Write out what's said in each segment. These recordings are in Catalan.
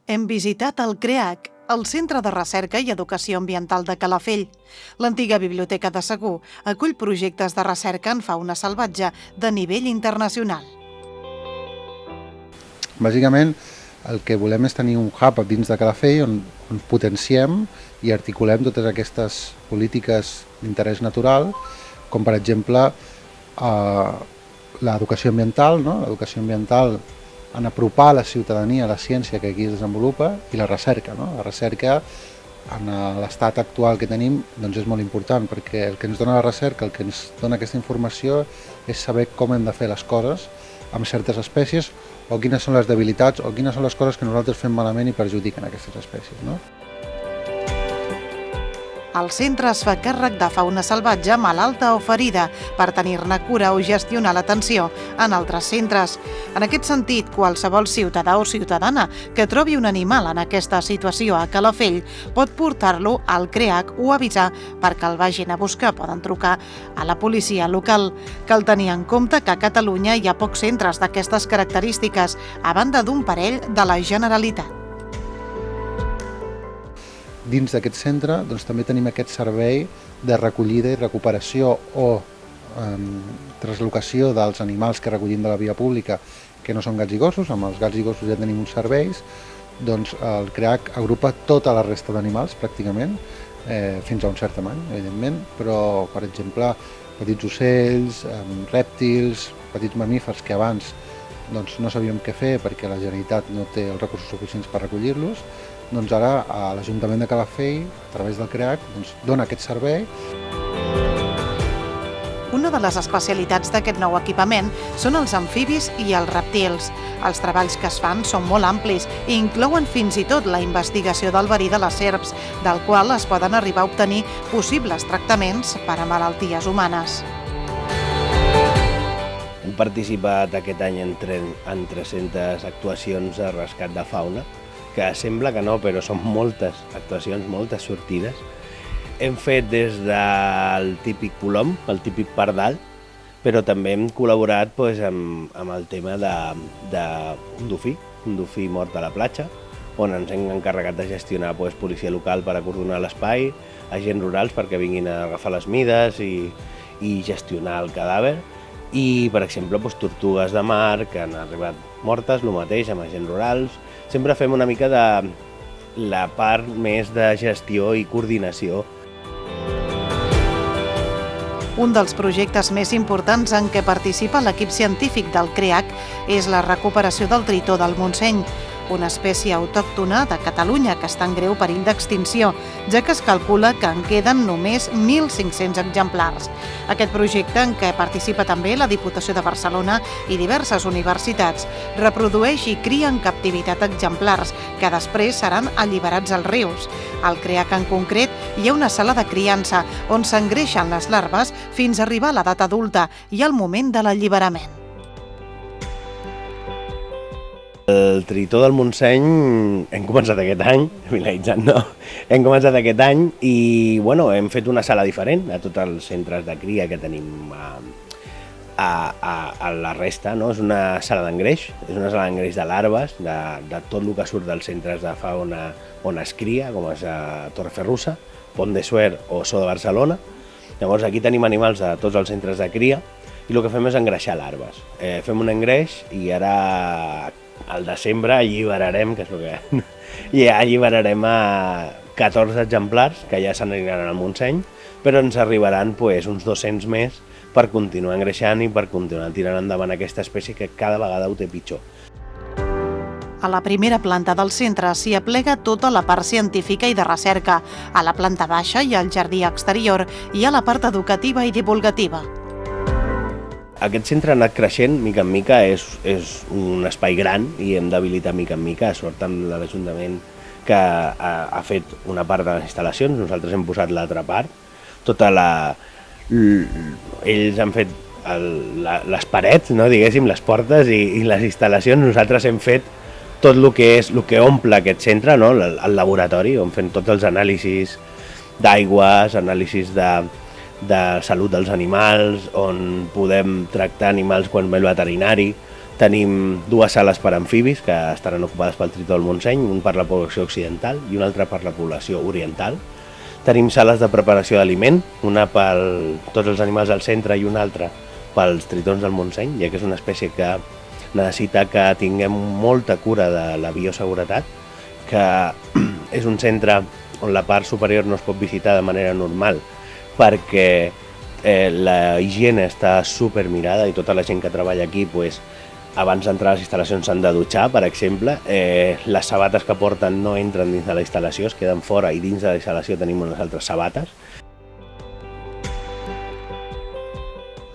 Hem visitat el CREAC, el Centre de Recerca i Educació Ambiental de Calafell. L'antiga biblioteca de Segur acull projectes de recerca en fauna salvatge de nivell internacional. Bàsicament, el que volem és tenir un hub dins de Calafell on potenciem i articulem totes aquestes polítiques d'interès natural, com per exemple l'educació ambiental, no? L'educació ambiental en apropar la ciutadania a la ciència que aquí es desenvolupa i la recerca. No? La recerca en l'estat actual que tenim doncs és molt important perquè el que ens dona la recerca, el que ens dona aquesta informació és saber com hem de fer les coses amb certes espècies o quines són les debilitats o quines són les coses que nosaltres fem malament i perjudiquen aquestes espècies. No? El centre es fa càrrec de fauna salvatge malalta o ferida per tenir-ne cura o gestionar l'atenció en altres centres. En aquest sentit, qualsevol ciutadà o ciutadana que trobi un animal en aquesta situació a Calafell pot portar-lo al CREAC o avisar perquè el vagin a buscar. Poden trucar a la policia local. Cal tenir en compte que a Catalunya hi ha pocs centres d'aquestes característiques, a banda d'un parell de la Generalitat. Dins d'aquest centre doncs, també tenim aquest servei de recollida i recuperació o translocació dels animals que recollim de la via pública que no són gats i gossos. Amb els gats i gossos ja tenim uns serveis, doncs el CREAC agrupa tota la resta d'animals pràcticament, fins a un cert tamany, evidentment, però per exemple petits ocells, rèptils, petits mamífers que abans doncs, no sabíem què fer perquè la Generalitat no té els recursos suficients per recollir-los, doncs ara l'Ajuntament de Calafell, a través del CREAC, doncs, dona aquest servei. Una de les especialitats d'aquest nou equipament són els amfibis i els rèptils. Els treballs que es fan són molt amplis i inclouen fins i tot la investigació del verí de les serps, del qual es poden arribar a obtenir possibles tractaments per a malalties humanes. Hem participat aquest any en 300 actuacions de rescat de fauna, que sembla que no, però són moltes actuacions, moltes sortides. Hem fet des del típic colom, el típic pardal, però també hem col·laborat amb el tema d'un dofí mort a la platja, on ens hem encarregat de gestionar policia local per acordonar l'espai, agents rurals perquè vinguin a agafar les mides i gestionar el cadàver, i, per exemple, tortugues de mar que han arribat mortes, el mateix amb agents rurals. Sempre fem una mica de la part més de gestió i coordinació. Un dels projectes més importants en què participa l'equip científic del CREAC és la recuperació del tritó del Montseny, una espècie autòctona de Catalunya que està en greu perill d'extinció, ja que es calcula que en queden només 1.500 exemplars. Aquest projecte, en què participa també la Diputació de Barcelona i diverses universitats, reprodueix i cria en captivitat exemplars que després seran alliberats als rius. Al CREAC en concret hi ha una sala de criança on s'engreixen les larves fins a arribar a l'edat adulta i al moment de l'alliberament. El tritó del Montseny hem començat aquest any, finalitzant no, hem començat aquest any i hem fet una sala diferent a tots els centres de cria que tenim a la resta. No? És una sala d'engreix, és una sala d'engreix de larves, de tot el que surt dels centres de fauna on es cria, com és a Torreferrussa, Pont de Suert o So de Barcelona. Llavors aquí tenim animals de tots els centres de cria i el que fem és engreixar larves. Fem un engreix i ara al desembre alliberarem, alliberarem a 14 exemplars que ja s'aniran al Montseny, però ens arribaran uns 200 més per continuar engreixant i per continuar tirant endavant aquesta espècie que cada vegada ho té pitjor. A la primera planta del centre s'hi aplega tota la part científica i de recerca. A la planta baixa hi ha el jardí exterior i a la part educativa i divulgativa. Aquest centre ha anat creixent, mica en mica, és un espai gran i hem d'habilitar mica en mica. Sort amb l'Ajuntament que ha fet una part de les instal·lacions, nosaltres hem posat l'altra part. Ells han fet les parets, no, diguéssim, les portes i les instal·lacions. Nosaltres hem fet tot el que omple aquest centre, no? El laboratori, on fem tots els anàlisis d'aigües, anàlisis de salut dels animals, on podem tractar animals quan ve el veterinari, Tenim dues sales per amfibis que estaran ocupades pel Tritó del Montseny, un per la població occidental i un altre per la població oriental. Tenim sales de preparació d'aliment, una per tots els animals del centre i una altra pels tritons del Montseny, ja que és una espècie que necessita que tinguem molta cura de la bioseguretat, que és un centre on la part superior no es pot visitar de manera normal perquè la higiene està supermirada i tota la gent que treballa aquí abans d'entrar a les instal·lacions s'han de dutxar, per exemple. Les sabates que porten no entren dins de la instal·lació, es queden fora i dins de la instal·lació tenim unes altres sabates.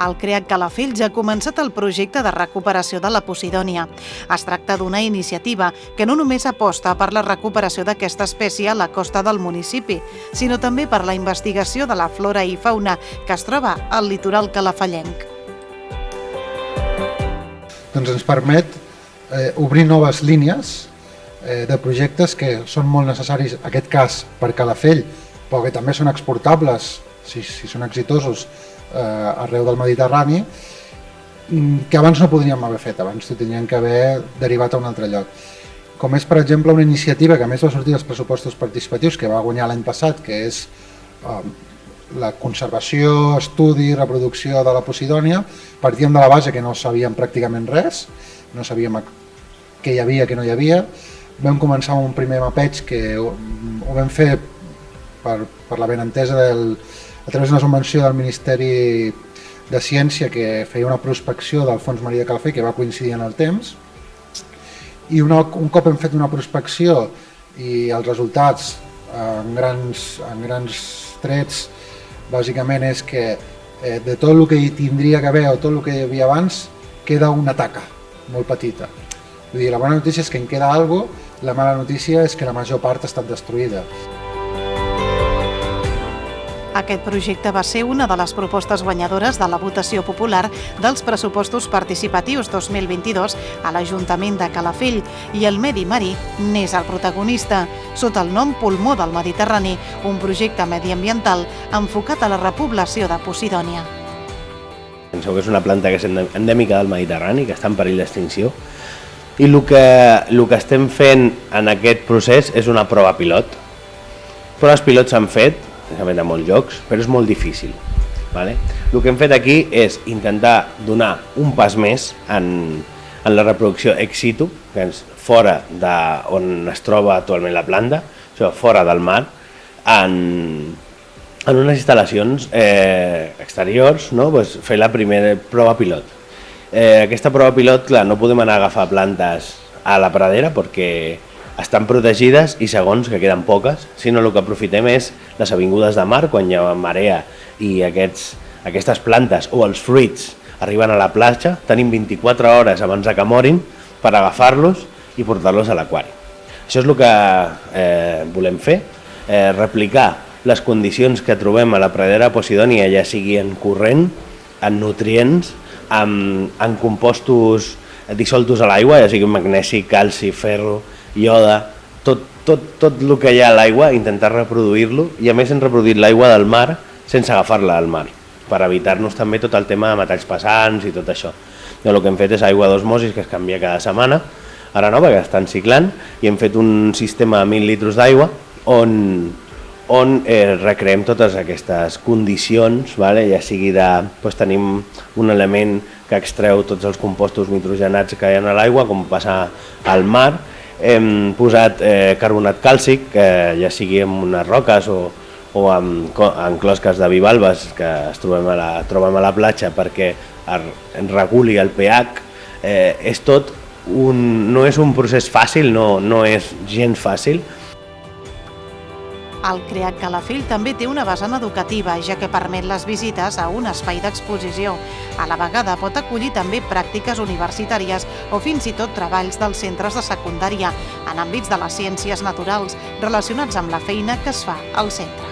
El CREAC Calafell ja ha començat el projecte de recuperació de la Posidònia. Es tracta d'una iniciativa que no només aposta per la recuperació d'aquesta espècie a la costa del municipi, sinó també per la investigació de la flora i fauna que es troba al litoral calafellenc. Doncs ens permet obrir noves línies de projectes que són molt necessaris, en aquest cas per Calafell, però que també són exportables, si són exitosos, arreu del Mediterrani, que abans no podríem haver fet, abans ho tindríem que haver derivat a un altre lloc. Com és, per exemple, una iniciativa que a més va sortir dels pressupostos participatius que va guanyar l'any passat, que és la conservació, estudi i reproducció de la Posidònia. Partíem de la base que no sabíem pràcticament res, no sabíem què hi havia, què no hi havia. Vam començar amb un primer mapeig que ho vam fer per la benentesa a través d'una subvenció del Ministeri de Ciència que feia una prospecció del Fons Marí de Calafell que va coincidir en el temps. I un cop hem fet una prospecció i els resultats en grans trets bàsicament és que de tot el que hi tindria que haver o tot el que hi havia abans queda una taca molt petita. Vull dir, la bona notícia és que en queda alguna cosa, la mala notícia és que la major part ha estat destruïda. Aquest projecte va ser una de les propostes guanyadores de la votació popular dels pressupostos participatius 2022 a l'Ajuntament de Calafell i el medi marí n'és el protagonista, sota el nom Pulmó del Mediterrani, un projecte mediambiental enfocat a la repoblació de Posidònia. Penseu que és una planta que és endèmica del Mediterrani, que està en perill d'extinció, i el que estem fent en aquest procés és una prova pilot. Proves pilots s'han fet a molts llocs, però és molt difícil. El que hem fet aquí és intentar donar un pas més en la reproducció ex situ, que és fora d'on es troba actualment la planta, fora del mar, en unes instal·lacions exteriors, fer la primera prova pilot. Aquesta prova pilot, clar, no podem anar a agafar plantes a la pradera perquè estan protegides i segons que queden poques, sinó el que aprofitem és les avingudes de mar, quan hi ha marea i aquestes plantes o els fruits arriben a la platja, tenim 24 hores abans que morin per agafar-los i portar-los a l'aquari. Això és el que volem fer, replicar les condicions que trobem a la pradera Posidònia, ja sigui en corrent, en nutrients, en compostos dissoltos a l'aigua, ja sigui magnesi, calci, ferro, ioda, tot el que hi ha a l'aigua, intentar reproduir-lo, i a més hem reproduït l'aigua del mar sense agafar-la al mar, per evitar-nos també tot el tema de metalls pesants i tot això. El que hem fet és aigua d'osmosis que es canvia cada setmana, ara no, perquè estan ciclant, i hem fet un sistema de 1.000 litres d'aigua on recreem totes aquestes condicions, ja sigui tenim un element que extreu tots els compostos nitrogenats que hi ha a l'aigua, com passar al mar. Hem posat carbonat càlcic, ja sigui en unes roques o en closques de bivalves que es trobem a la platja perquè reguli el pH. No és un procés fàcil, no és gens fàcil. El CREAC Calafell també té una vessant educativa, ja que permet les visites a un espai d'exposició. A la vegada pot acollir també pràctiques universitàries o fins i tot treballs dels centres de secundària en àmbits de les ciències naturals relacionats amb la feina que es fa al centre.